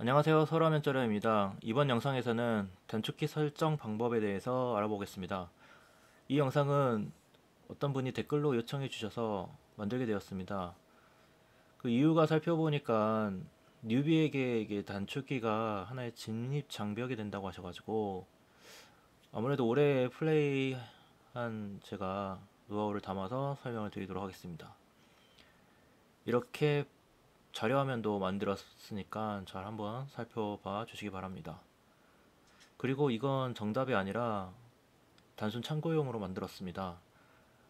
안녕하세요. 설화면쩌려입니다. 이번 영상에서는 단축키 설정 방법에 대해서 알아보겠습니다. 이 영상은 어떤 분이 댓글로 요청해 주셔서 만들게 되었습니다. 그 이유가 살펴보니까 뉴비에게 이게 단축키가 하나의 진입 장벽이 된다고 하셔가지고 아무래도 오래 플레이한 제가 노하우를 담아서 설명을 드리도록 하겠습니다. 이렇게 자료화면도 만들었으니까 잘 한번 살펴봐 주시기 바랍니다. 그리고 이건 정답이 아니라 단순 참고용으로 만들었습니다.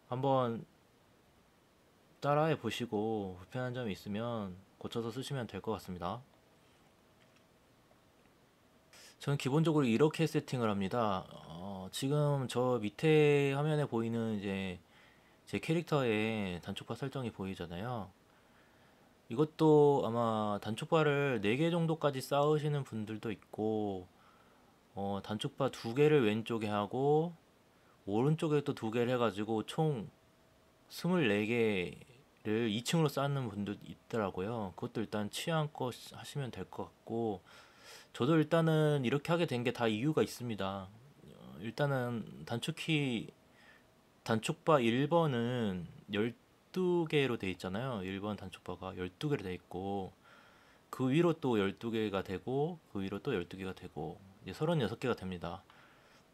한번 따라해 보시고 불편한 점이 있으면 고쳐서 쓰시면 될 것 같습니다. 저는 기본적으로 이렇게 세팅을 합니다. 지금 저 밑에 화면에 보이는 이제 제 캐릭터의 단축바 설정이 보이잖아요. 이것도 아마 단축바를 4개 정도까지 쌓으시는 분들도 있고, 단축바 2개를 왼쪽에 하고 오른쪽에 또 2개를 해가지고 총 24개를 2층으로 쌓는 분도 있더라고요. 그것도 일단 취향껏 하시면 될 것 같고, 저도 일단은 이렇게 하게 된 게 다 이유가 있습니다. 일단은 단축바 1번은 12개로 돼 있잖아요. 1번 단축바가 12개로 돼 있고, 그 위로 또 12개가 되고, 그 위로 또 12개가 되고, 이제 36개가 됩니다.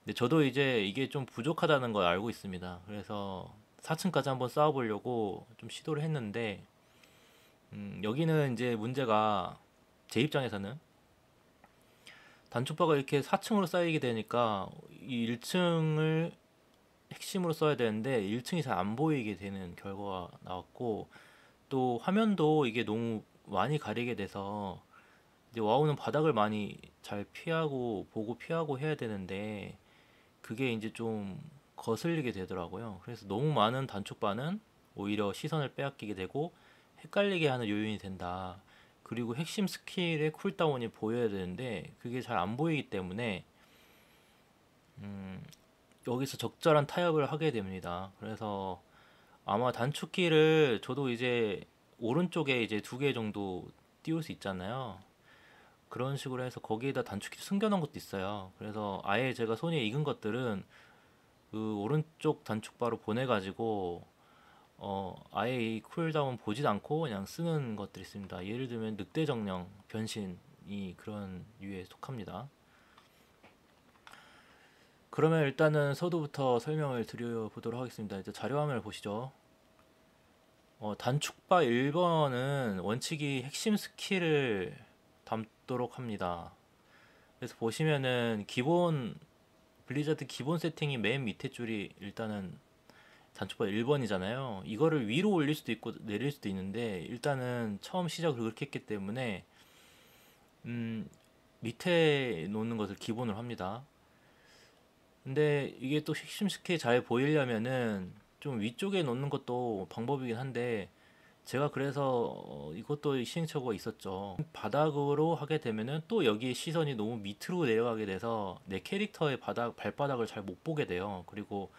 근데 저도 이제 이게 좀 부족하다는 걸 알고 있습니다. 그래서 4층까지 한번 쌓아보려고 좀 시도를 했는데, 여기는 이제 문제가 제 입장에서는 단축바가 이렇게 4층으로 쌓이게 되니까 이 1층을 핵심으로 써야 되는데 1층이 잘 안 보이게 되는 결과가 나왔고, 또 화면도 이게 너무 많이 가리게 돼서 이제 와우는 바닥을 많이 잘 피하고 보고 피하고 해야 되는데 그게 이제 좀 거슬리게 되더라고요. 그래서 너무 많은 단축바는 오히려 시선을 빼앗기게 되고 헷갈리게 하는 요인이 된다. 그리고 핵심 스킬의 쿨다운이 보여야 되는데 그게 잘 안 보이기 때문에 음, 여기서 적절한 타협을 하게 됩니다. 그래서 아마 단축키를 저도 이제 오른쪽에 이제 2개 정도 띄울 수 있잖아요. 그런 식으로 해서 거기에다 단축키 숨겨놓은 것도 있어요. 그래서 아예 제가 손에 익은 것들은 그 오른쪽 단축바로 보내가지고 아예 이 쿨다운 보지도 않고 그냥 쓰는 것들이 있습니다. 예를 들면 늑대 정령 변신이 그런 류에 속합니다. 그러면 일단은 서두부터 설명을 드려보도록 하겠습니다. 이제 자료 화면을 보시죠. 단축바 1번은 원칙이 핵심 스킬을 담도록 합니다. 그래서 보시면은 블리자드 기본 세팅이 맨 밑에 줄이 일단은 단축바 1번이잖아요. 이거를 위로 올릴 수도 있고 내릴 수도 있는데 일단은 처음 시작을 그렇게 했기 때문에 음, 밑에 놓는 것을 기본으로 합니다. 근데 이게 또 핵심 스킬 잘 보이려면은 좀 위쪽에 놓는 것도 방법이긴 한데 제가 그래서 이것도 시행착오가 있었죠. 바닥으로 하게 되면은 또 여기 시선이 너무 밑으로 내려가게 돼서 내 캐릭터의 발바닥을 잘 못 보게 돼요. 그리고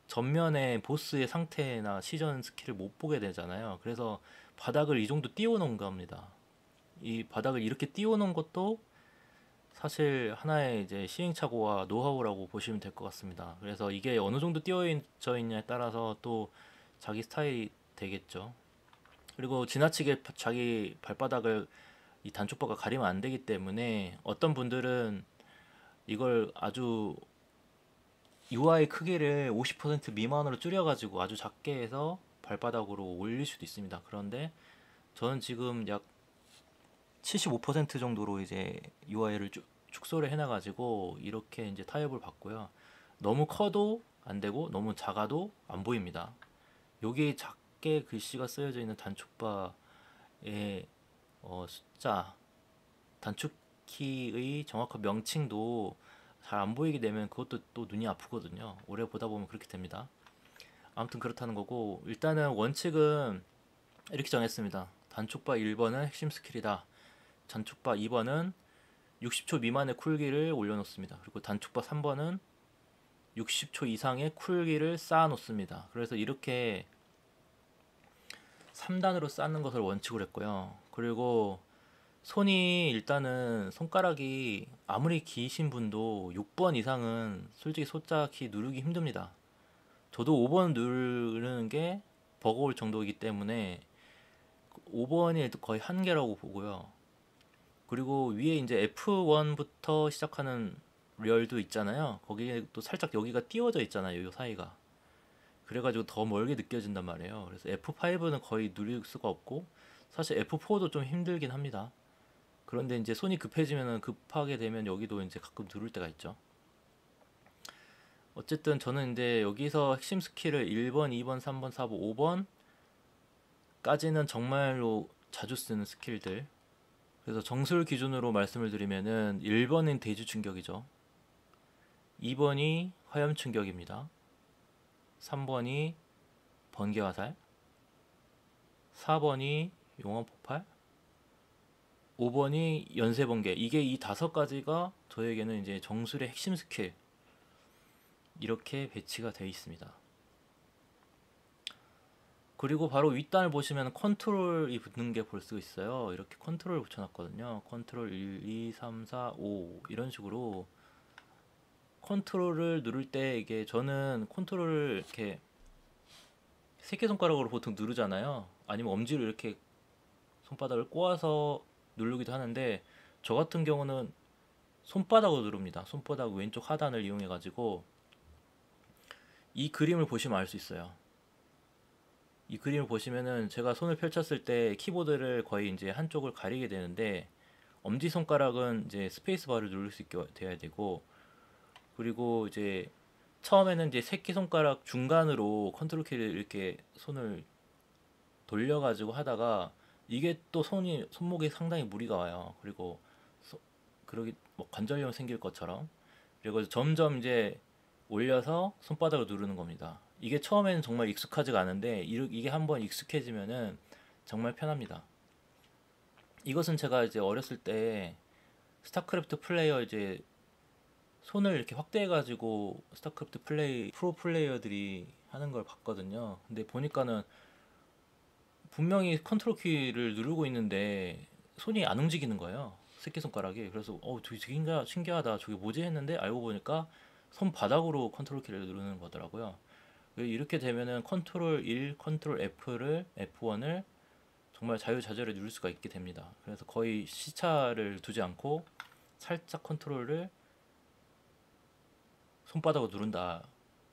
전면에 보스의 상태나 시전 스킬을 못 보게 되잖아요. 그래서 바닥을 이 정도 띄워놓은 겁니다. 이 바닥을 이렇게 띄워놓은 것도 사실 하나의 이제 시행착오와 노하우라고 보시면 될 것 같습니다. 그래서 이게 어느 정도 띄워져 있냐에 따라서 또 자기 스타일이 되겠죠. 그리고 지나치게 자기 발바닥을 이 단축바가 가리면 안 되기 때문에 어떤 분들은 이걸 아주 UI 크기를 50% 미만으로 줄여가지고 아주 작게 해서 발바닥으로 올릴 수도 있습니다. 그런데 저는 지금 약 75% 정도로 이제 UI를 축소를 해놔가지고 이렇게 이제 타협을 받고요. 너무 커도 안 되고 너무 작아도 안 보입니다. 여기 작게 글씨가 쓰여져 있는 단축바의 숫자, 단축키의 정확한 명칭도 잘 안 보이게 되면 그것도 또 눈이 아프거든요. 오래 보다 보면 그렇게 됩니다. 아무튼 그렇다는 거고 일단은 원칙은 이렇게 정했습니다. 단축바 1번은 핵심 스킬이다. 단축바 2번은 60초 미만의 쿨기를 올려놓습니다. 그리고 단축바 3번은 60초 이상의 쿨기를 쌓아 놓습니다. 그래서 이렇게 3단으로 쌓는 것을 원칙으로 했고요. 그리고 손이 일단은 손가락이 아무리 기신 분도 6번 이상은 솔직히 숫자키 누르기 힘듭니다. 저도 5번 누르는 게 버거울 정도이기 때문에 5번이 거의 한계라고 보고요. 그리고 위에 이제 F1부터 시작하는 렬도 있잖아요. 거기에 또 살짝 여기가 띄워져 있잖아요. 이 사이가. 그래가지고 더 멀게 느껴진단 말이에요. 그래서 F5는 거의 누릴 수가 없고 사실 F4도 좀 힘들긴 합니다. 그런데 이제 손이 급해지면 급하게 되면 여기도 이제 가끔 누를 때가 있죠. 어쨌든 저는 이제 여기서 핵심 스킬을 1번, 2번, 3번, 4번, 5번까지는 정말로 자주 쓰는 스킬들. 그래서 정술 기준으로 말씀을 드리면은 1번은 대주 충격이죠. 2번이 화염 충격입니다. 3번이 번개 화살, 4번이 용암 폭발, 5번이 연쇄 번개. 이게 이 다섯 가지가 저에게는 이제 정술의 핵심 스킬 이렇게 배치가 되어 있습니다. 그리고 바로 윗단을 보시면 컨트롤이 붙는 게 볼 수 있어요. 이렇게 컨트롤 붙여놨거든요. 컨트롤 1, 2, 3, 4, 5 이런 식으로 컨트롤을 누를 때 이게 저는 컨트롤을 이렇게 새끼손가락으로 보통 누르잖아요. 아니면 엄지로 이렇게 손바닥을 꼬아서 누르기도 하는데 저 같은 경우는 손바닥으로 누릅니다. 손바닥 왼쪽 하단을 이용해 가지고 이 그림을 보시면 알 수 있어요. 이 그림을 보시면은 제가 손을 펼쳤을 때 키보드를 거의 이제 한쪽을 가리게 되는데 엄지손가락은 이제 스페이스바를 누를 수 있게 돼야 되고 그리고 이제 처음에는 이제 새끼손가락 중간으로 컨트롤 키를 이렇게 손을 돌려가지고 하다가 이게 또 손목에 상당히 무리가 와요. 그리고 그러기 뭐 관절염 생길 것처럼 그리고 점점 이제 올려서 손바닥을 누르는 겁니다. 이게 처음에는 정말 익숙하지가 않은데 이게 한번 익숙해지면은 정말 편합니다. 이것은 제가 이제 어렸을 때 스타크래프트 플레이어 이제 손을 이렇게 확대해가지고 스타크래프트 플레이 프로 플레이어들이 하는 걸 봤거든요. 근데 보니까는 분명히 컨트롤 키를 누르고 있는데 손이 안 움직이는 거예요. 새끼손가락이. 그래서 되게 신기하다. 저게 뭐지 했는데 알고 보니까 손바닥으로 컨트롤 키를 누르는 거더라고요. 이렇게 되면은 컨트롤 1, 컨트롤 F1을 정말 자유자재로 누를 수가 있게 됩니다. 그래서 거의 시차를 두지 않고 살짝 컨트롤을 손바닥으로 누른다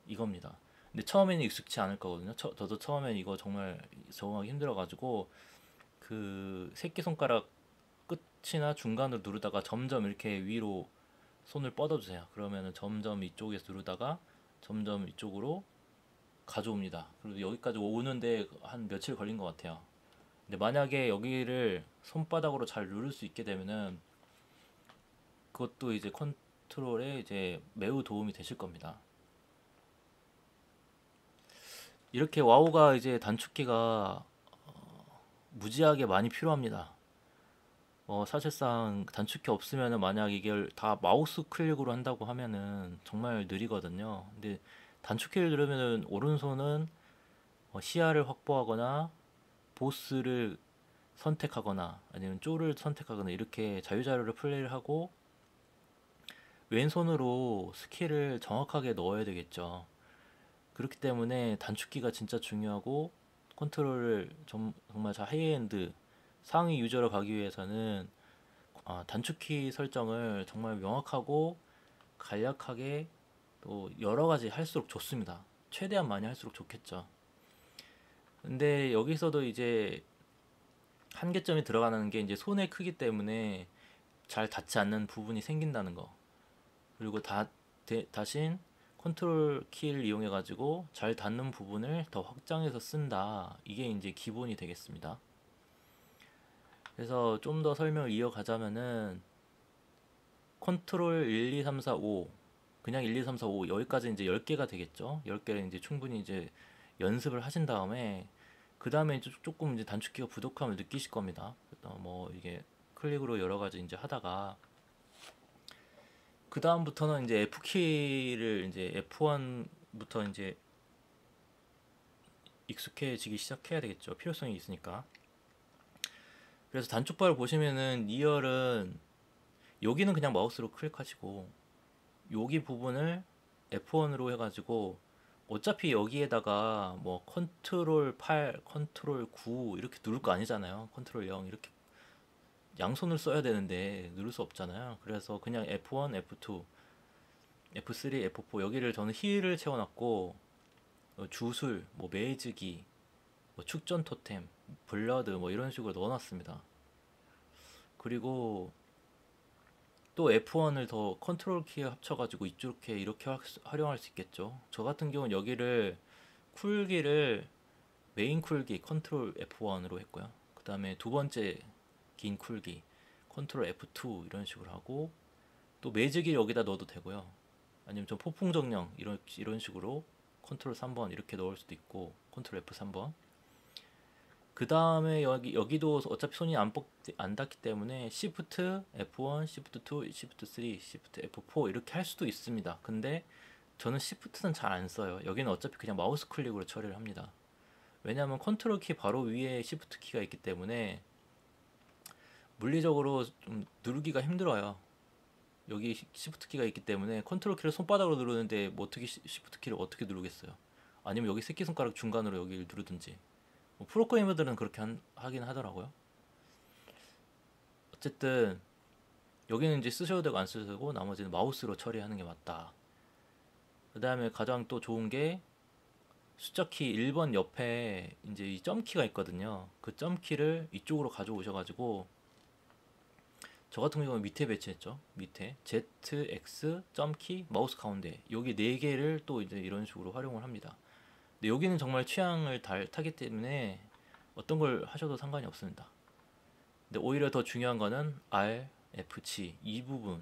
이겁니다. 근데 처음에는 익숙치 않을 거거든요. 저도 처음엔 이거 정말 적응하기 힘들어가지고 그 새끼손가락 끝이나 중간으로 누르다가 점점 이렇게 위로 손을 뻗어주세요. 그러면은 점점 이쪽에서 누르다가 점점 이쪽으로 가져옵니다. 그리고 여기까지 오는데 한 며칠 걸린 것 같아요. 근데 만약에 여기를 손바닥으로 잘 누를 수 있게 되면은 그것도 이제 컨트롤에 이제 매우 도움이 되실 겁니다. 이렇게 와우가 이제 단축키가 무지하게 많이 필요합니다. 사실상 단축키 없으면은 만약 이걸 다 마우스 클릭으로 한다고 하면은 정말 느리거든요. 근데 단축키를 누르면은 오른손은 시야를 확보하거나 보스를 선택하거나 아니면 쪼를 선택하거나 이렇게 자유자재로 플레이를 하고 왼손으로 스킬을 정확하게 넣어야 되겠죠. 그렇기 때문에 단축키가 진짜 중요하고 컨트롤을 정말 하이엔드 상위 유저로 가기 위해서는 단축키 설정을 정말 명확하고 간략하게 또 여러 가지 할수록 좋습니다. 최대한 많이 할수록 좋겠죠. 근데 여기서도 이제 한계점이 들어가는 게 이제 손의 크기 때문에 잘 닿지 않는 부분이 생긴다는 거. 그리고 다신 컨트롤 키를 이용해 가지고 잘 닿는 부분을 더 확장해서 쓴다. 이게 이제 기본이 되겠습니다. 그래서 좀 더 설명을 이어가자면은 컨트롤 1, 2, 3, 4, 5 그냥 1, 2, 3, 4, 5 여기까지 이제 10개가 되겠죠. 10개를 이제 충분히 이제 연습을 하신 다음에 그 다음에 조금 이제 단축키가 부족함을 느끼실 겁니다. 뭐 이게 클릭으로 여러 가지 이제 하다가 그 다음부터는 이제 F키를 이제 F1부터 이제 익숙해지기 시작해야 되겠죠. 필요성이 있으니까. 그래서 단축바를 보시면은 2열은 여기는 그냥 마우스로 클릭하시고 여기 부분을 F1으로 해가지고 어차피 여기에다가 뭐 컨트롤 8, 컨트롤 9 이렇게 누를 거 아니잖아요. 컨트롤 0 이렇게 양손을 써야 되는데 누를 수 없잖아요. 그래서 그냥 F1, F2, F3, F4 여기를 저는 힐을 채워놨고 주술, 뭐 매직이, 뭐 축전 토템, 블러드 뭐 이런 식으로 넣어놨습니다. 그리고 또 F1을 더 컨트롤 키에 합쳐가지고 이렇게 활용할 수 있겠죠. 저 같은 경우는 여기를 쿨기를 메인 쿨기 컨트롤 F1으로 했고요. 그 다음에 두 번째 긴 쿨기 컨트롤 F2 이런 식으로 하고 또 매직이 여기다 넣어도 되고요. 아니면 좀 폭풍 정령 이런 식으로 컨트롤 3번 이렇게 넣을 수도 있고 컨트롤 F 3번. 그 다음에 여기도 어차피 손이 안 닿기 때문에 Shift F1, Shift 2, Shift 3, Shift F4 이렇게 할 수도 있습니다. 근데 저는 Shift는 잘 안 써요. 여기는 어차피 그냥 마우스 클릭으로 처리를 합니다. 왜냐하면 컨트롤 키 바로 위에 Shift 키가 있기 때문에 물리적으로 좀 누르기가 힘들어요. 여기 Shift 키가 있기 때문에 컨트롤 키를 손바닥으로 누르는데 뭐 어떻게 Shift 키를 어떻게 누르겠어요? 아니면 여기 새끼손가락 중간으로 여기를 누르든지. 뭐 프로게이머들은 그렇게 하긴 하더라고요. 어쨌든 여기는 이제 쓰셔도 되고 안 쓰셔도 되고 나머지는 마우스로 처리하는 게 맞다. 그 다음에 가장 또 좋은 게 숫자키 1번 옆에 이제 이 점키가 있거든요. 그 점키를 이쪽으로 가져오셔가지고 저 같은 경우는 밑에 배치했죠. 밑에 Z, X, 점키, 마우스 가운데 여기 네 개를 또 이제 이런 식으로 활용을 합니다. 근데 여기는 정말 취향을 타기 때문에 어떤 걸 하셔도 상관이 없습니다. 근데 오히려 더 중요한 거는 R, F, G 이 부분이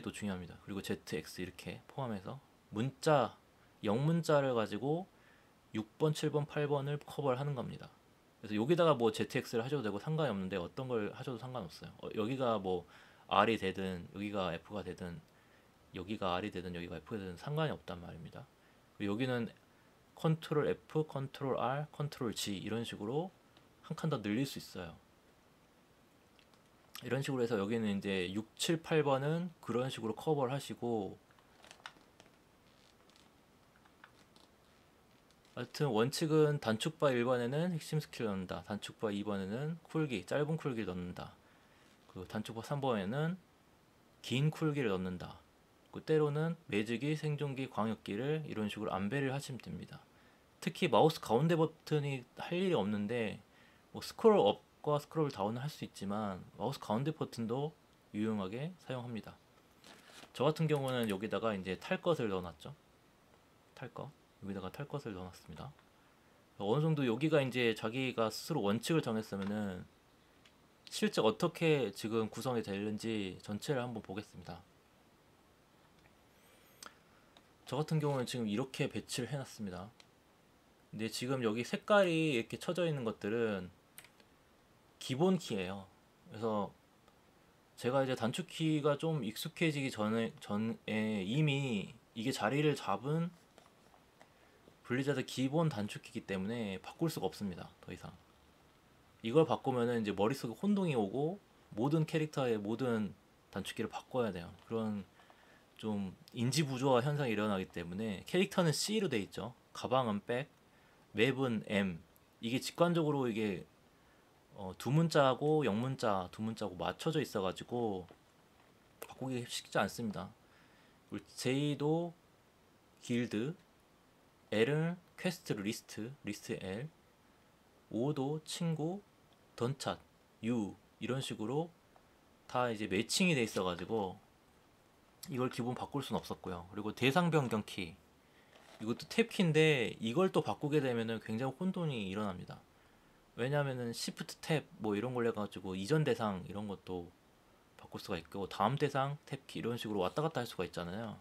더 중요합니다. 그리고 Z, X 이렇게 포함해서 문자, 영문자를 가지고 6번, 7번, 8번을 커버를 하는 겁니다. 그래서 여기다가 뭐 ZX를 하셔도 되고 상관이 없는데 어떤 걸 하셔도 상관없어요. 여기가 뭐 R이 되든 여기가 F가 되든 여기가 R이 되든 여기가 F가 되든 상관이 없단 말입니다. 여기는 컨트롤 F, 컨트롤 R, 컨트롤 G 이런 식으로 한 칸 더 늘릴 수 있어요. 이런 식으로 해서 여기는 이제 6, 7, 8번은 그런 식으로 커버를 하시고 하여튼 원칙은 단축바 1번에는 핵심 스킬을 넣는다. 단축바 2번에는 쿨기, 짧은 쿨기를 넣는다. 그 단축바 3번에는 긴 쿨기를 넣는다. 그 때로는 매직기, 생존기, 광역기를 이런 식으로 안배를 하시면 됩니다. 특히 마우스 가운데 버튼이 할 일이 없는데 뭐 스크롤 업과 스크롤 다운을 할 수 있지만 마우스 가운데 버튼도 유용하게 사용합니다. 저 같은 경우는 여기다가 이제 탈 것을 넣어놨죠. 탈 것. 여기다가 탈 것을 넣어놨습니다. 어느 정도 여기가 이제 자기가 스스로 원칙을 정했으면은 실제 어떻게 지금 구성이 되는지 전체를 한번 보겠습니다. 저 같은 경우는 지금 이렇게 배치를 해놨습니다. 근데 지금 여기 색깔이 이렇게 쳐져 있는 것들은 기본 키예요. 그래서 제가 이제 단축키가 좀 익숙해지기 전에 이미 이게 자리를 잡은 블리자드 기본 단축키이기 때문에 바꿀 수가 없습니다. 더 이상. 이걸 바꾸면은 이제 머릿속에 혼동이 오고 모든 캐릭터의 모든 단축키를 바꿔야 돼요. 그런 좀 인지 부조화 현상이 일어나기 때문에 캐릭터는 C로 돼 있죠. 가방은 백, 맵은 M. 이게 직관적으로 이게 두 문자하고 영문자 두 문자하고 맞춰져 있어가지고 바꾸기 쉽지 않습니다. J도 길드, L은 퀘스트 리스트 L, O도 친구, 던찻, U 이런 식으로 다 이제 매칭이 돼 있어가지고 이걸 기본 바꿀 수는 없었고요. 그리고 대상 변경 키 이것도 탭키인데 이걸 또 바꾸게 되면은 굉장히 혼돈이 일어납니다. 왜냐하면은 Shift 탭 뭐 이런 걸 해가지고 이전 대상 이런 것도 바꿀 수가 있고 다음 대상 탭키 이런 식으로 왔다 갔다 할 수가 있잖아요.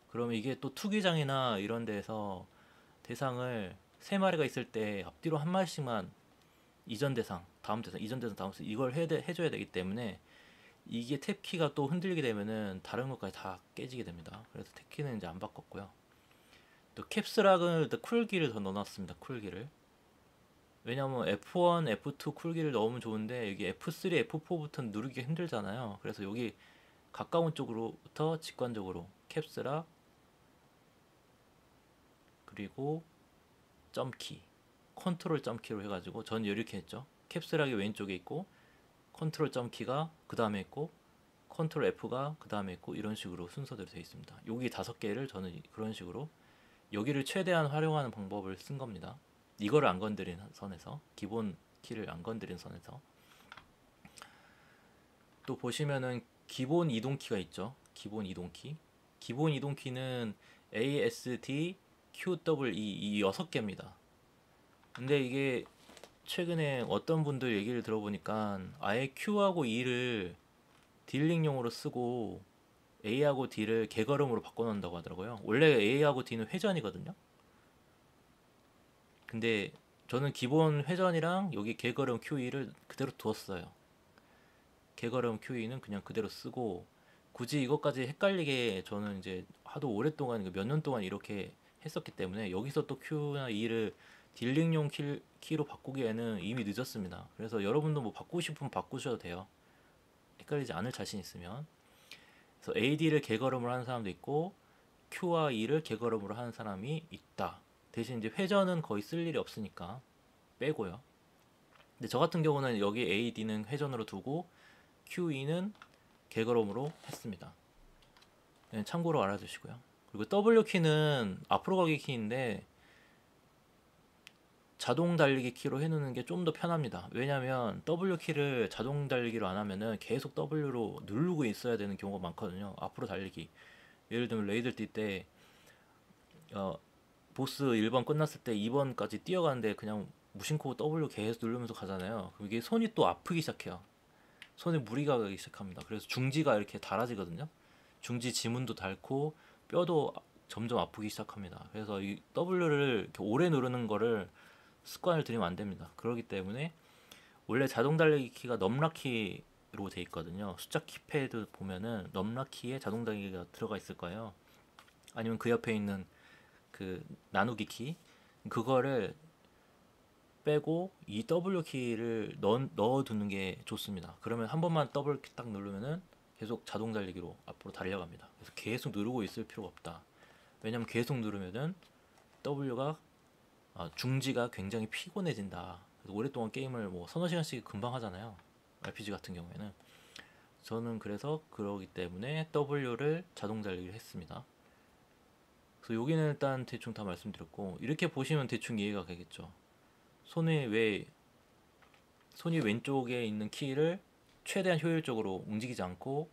그러면 이게 또 투기장이나 이런 데서 대상을 세 마리가 있을 때 앞뒤로 한 마리씩만 이전 대상, 다음 대상, 이전 대상, 다음 대상 이걸 해줘야 되기 때문에 이게 탭키가 또 흔들리게 되면은 다른 것까지 다 깨지게 됩니다. 그래서 탭키는 이제 안 바꿨고요. 또 캡스락은 쿨기를 더 넣어놨습니다. 쿨기를. 왜냐면 F1, F2 쿨기를 넣으면 좋은데 여기 F3, F4부터 누르기 힘들잖아요. 그래서 여기 가까운 쪽으로부터 직관적으로 캡스락 그리고 점키 컨트롤 점키로 해가지고 전 이렇게 했죠. 캡스락이 왼쪽에 있고 컨트롤 점키가 그 다음에 있고 컨트롤 F가 그 다음에 있고 이런 식으로 순서대로 되어 있습니다. 여기 5개를 저는 그런 식으로 여기를 최대한 활용하는 방법을 쓴 겁니다. 이거를 안 건드린 선에서 기본 키를 안 건드린 선에서 또 보시면은 기본 이동키가 있죠. 기본 이동키. 기본 이동키는 A, S, D, Q, W, E 이 6개입니다. 근데 이게 최근에 어떤 분들 얘기를 들어보니까 아예 Q하고 E를 딜링용으로 쓰고 A하고 D를 개걸음으로 바꿔놓는다고 하더라고요. 원래 A하고 D는 회전이거든요. 근데 저는 기본 회전이랑 여기 개걸음 QE를 그대로 두었어요. 개걸음 QE는 그냥 그대로 쓰고 굳이 이것까지 헷갈리게 저는 이제 하도 오랫동안 몇 년 동안 이렇게 했었기 때문에 여기서 또 Q나 E를 딜링용 키로 바꾸기에는 이미 늦었습니다. 그래서 여러분도 뭐 바꾸고 싶으면 바꾸셔도 돼요. 헷갈리지 않을 자신 있으면. 그래서 AD를 개걸음으로 하는 사람도 있고 Q와 E를 개걸음으로 하는 사람이 있다. 대신 이제 회전은 거의 쓸 일이 없으니까 빼고요. 근데 저 같은 경우는 여기 AD는 회전으로 두고 QE는 개걸음으로 했습니다. 네, 참고로 알아두시고요. 그리고 W 키는 앞으로 가기 키인데 자동 달리기 키로 해놓는 게 좀 더 편합니다. 왜냐면 W 키를 자동 달리기로 안 하면은 계속 W로 누르고 있어야 되는 경우가 많거든요. 앞으로 달리기. 예를 들면 레이들 뛸 때 보스 1번 끝났을 때 2번까지 뛰어가는데 그냥 무심코 W 계속 누르면서 가잖아요. 그럼 이게 손이 또 아프기 시작해요. 손에 무리가 가기 시작합니다. 그래서 중지가 이렇게 달아지거든요. 중지 지문도 닳고 뼈도 점점 아프기 시작합니다. 그래서 이 W를 이렇게 오래 누르는 거를 습관을 들이면 안 됩니다. 그렇기 때문에 원래 자동 달리기 키가 넘락키로 돼 있거든요. 숫자 키패드 보면은 넘락키에 자동 달리기가 들어가 있을 거예요. 아니면 그 옆에 있는 그 나누기 키 그거를 빼고 이 W 키를 넣어두는 게 좋습니다. 그러면 한 번만 더블 딱 누르면은 계속 자동 달리기로 앞으로 달려갑니다. 그래서 계속 누르고 있을 필요가 없다. 왜냐면 계속 누르면은 W가 중지가 굉장히 피곤해진다. 그래서 오랫동안 게임을 뭐 서너 시간씩 금방 하잖아요. RPG 같은 경우에는 저는 그래서 그러기 때문에 W를 자동 달리기를 했습니다. 그래서 여기는 일단 대충 다 말씀드렸고 이렇게 보시면 대충 이해가 되겠죠. 손이 왜 손이 왼쪽에 있는 키를 최대한 효율적으로 움직이지 않고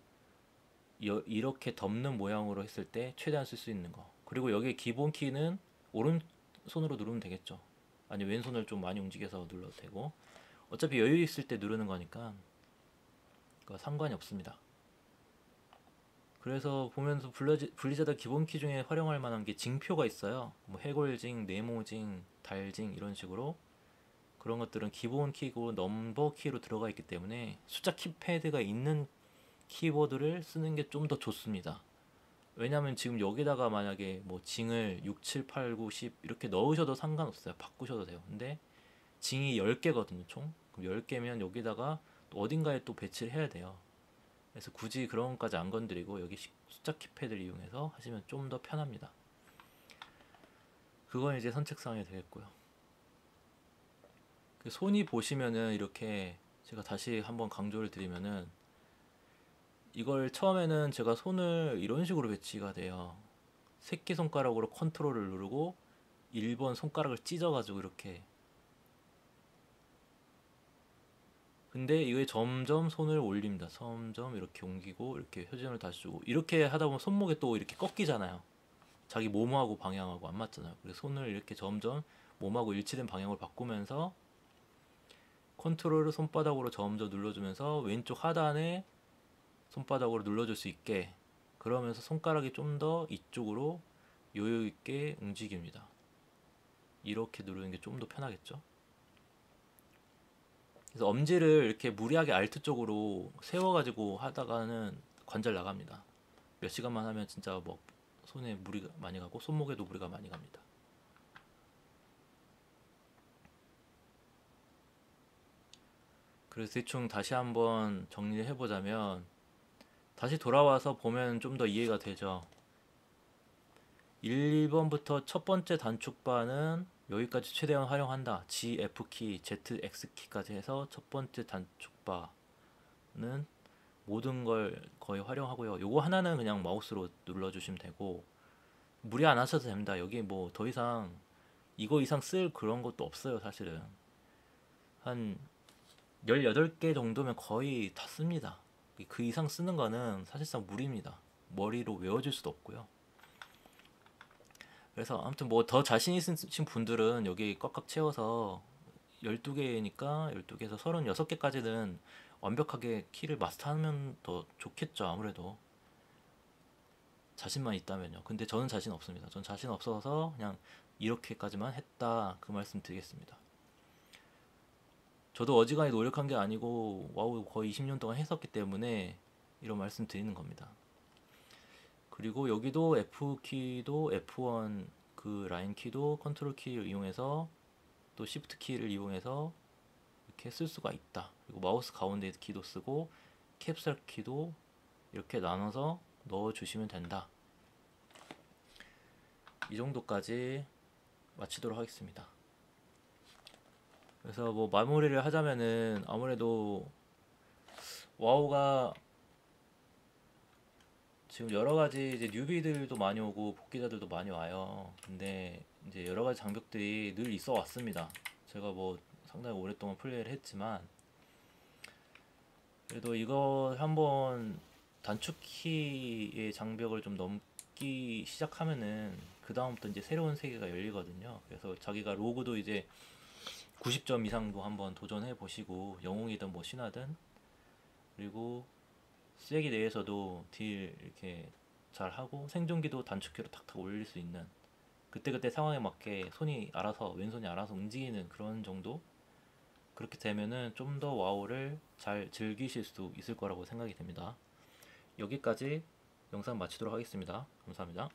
이렇게 덮는 모양으로 했을 때 최대한 쓸 수 있는 거. 그리고 여기 기본 키는 오른손으로 누르면 되겠죠. 아니 왼손을 좀 많이 움직여서 눌러도 되고 어차피 여유 있을 때 누르는 거니까 상관이 없습니다. 그래서 보면서 블리자드 기본 키 중에 활용할 만한 게 징표가 있어요. 뭐 해골징, 네모징, 달징 이런 식으로 그런 것들은 기본 키고 넘버 키로 들어가 있기 때문에 숫자 키패드가 있는 키보드를 쓰는 게 좀 더 좋습니다. 왜냐면 지금 여기다가 만약에 뭐 징을 6, 7, 8, 9, 10 이렇게 넣으셔도 상관없어요. 바꾸셔도 돼요. 근데 징이 10개거든요, 총. 그럼 10개면 여기다가 또 어딘가에 또 배치를 해야 돼요. 그래서 굳이 그런 것까지 안 건드리고 여기 숫자 키패드를 이용해서 하시면 좀 더 편합니다. 그건 이제 선택사항이 되겠고요. 손이 보시면은 이렇게 제가 다시 한번 강조를 드리면은 이걸 처음에는 제가 손을 이런 식으로 배치가 돼요. 새끼손가락으로 컨트롤을 누르고 1번 손가락을 찢어가지고 이렇게. 근데 이게 점점 손을 올립니다. 점점 이렇게 옮기고 이렇게 회전을 다시 주고 이렇게 하다 보면 손목에 또 이렇게 꺾이잖아요. 자기 몸하고 방향하고 안 맞잖아요. 그래서 손을 이렇게 점점 몸하고 일치된 방향으로 바꾸면서 컨트롤을 손바닥으로 점점 눌러주면서 왼쪽 하단에 손바닥으로 눌러줄 수 있게 그러면서 손가락이 좀 더 이쪽으로 여유 있게 움직입니다. 이렇게 누르는 게 좀 더 편하겠죠. 그래서 엄지를 이렇게 무리하게 알트 쪽으로 세워가지고 하다가는 관절 나갑니다. 몇 시간만 하면 진짜 뭐 손에 무리가 많이 가고 손목에도 무리가 많이 갑니다. 그래서 대충 다시 한번 정리를 해보자면, 다시 돌아와서 보면 좀 더 이해가 되죠. 1번부터 첫 번째 단축바는 여기까지 최대한 활용한다. G, F키, Z, X키까지 해서 첫 번째 단축바는 모든 걸 거의 활용하고요. 요거 하나는 그냥 마우스로 눌러주시면 되고, 무리 안 하셔도 됩니다. 여기 뭐 더 이상 이거 이상 쓸 그런 것도 없어요, 사실은. 한 18개 정도면 거의 다 씁니다. 그 이상 쓰는 거는 사실상 무리입니다. 머리로 외워줄 수도 없고요. 그래서 아무튼 뭐 더 자신 있으신 분들은 여기 꽉꽉 채워서 12개니까 12개에서 36개까지는 완벽하게 키를 마스터하면 더 좋겠죠, 아무래도. 자신만 있다면요. 근데 저는 자신 없습니다. 전 자신 없어서 그냥 이렇게까지만 했다, 그 말씀 드리겠습니다. 저도 어지간히 노력한 게 아니고 와우 거의 20년 동안 했었기 때문에 이런 말씀 드리는 겁니다. 그리고 여기도 F키도 F1 그 라인 키도 컨트롤 키를 이용해서 또 Shift 키를 이용해서 이렇게 쓸 수가 있다. 그리고 마우스 가운데 키도 쓰고 캡슐 키도 이렇게 나눠서 넣어 주시면 된다. 이 정도까지 마치도록 하겠습니다. 그래서 뭐 마무리를 하자면은 아무래도 와우가 지금 여러 가지 이제 뉴비들도 많이 오고 복귀자들도 많이 와요. 근데 이제 여러 가지 장벽들이 늘 있어 왔습니다. 제가 뭐 상당히 오랫동안 플레이를 했지만 그래도 이거 한번 단축키의 장벽을 좀 넘기 시작하면은 그 다음부터 이제 새로운 세계가 열리거든요. 그래서 자기가 로그도 이제 90점 이상도 한번 도전해 보시고 영웅이든 뭐 신화든 그리고 쓰레기 내에서도 딜 이렇게 잘 하고 생존기도 단축키로 탁탁 올릴 수 있는 그때그때 상황에 맞게 손이 알아서 왼손이 알아서 움직이는 그런 정도 그렇게 되면은 좀 더 와우를 잘 즐기실 수 있을 거라고 생각이 됩니다. 여기까지 영상 마치도록 하겠습니다. 감사합니다.